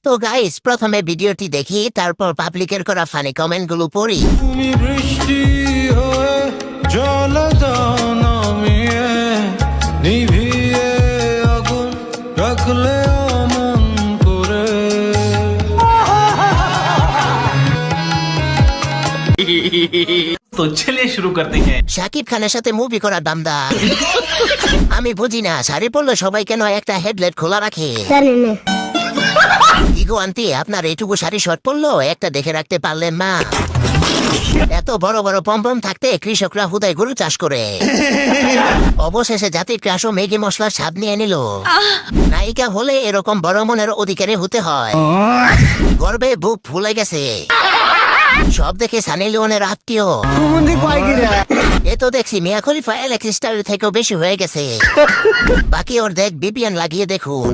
তো গাইস প্রথমে ভিডিওটি দেখি, তারপর পাবলিকের করা ফানি কমেন্ট গুলো পড়ি। তুমি বৃষ্টি হয়ে জল দাও নামিয়ে, নিভিয়ে আগুন রাখলে অমন করে। तो चलिए शुरू करते हैं। শাকিব খানের সাথে মুভি করার দামদা। আমি বুঝি না শাড়ি পরলে সবাই কেন একটা হেডলাইট খোলা রাখে। ইগো আন্টি, আপনার এইটুকু শাড়ি শর্ট পরলো একটা দেখে রাখতে পারলেন না? এত বড় বড় পম্পম থাকতে কৃষকরা হুদায় গরু চাষ করে। অবশেষে জাতির ক্রাশ ও ম্যাগি মশলার স্বাদ নিয়ে নিল। নায়িকা হলে এরকম বড় মনের অধিকারী হতে হয়। গর্বে বুক ফুলে গেছে। সব দেখে সানি লিওনের আত্মীয়। এ তো দেখছি মিয়া খলিফা এলেক্স স্টারের থেকেও বেশি হয়ে গেছে। বাকি ওর দেখ বিপিএন লাগিয়ে দেখুন।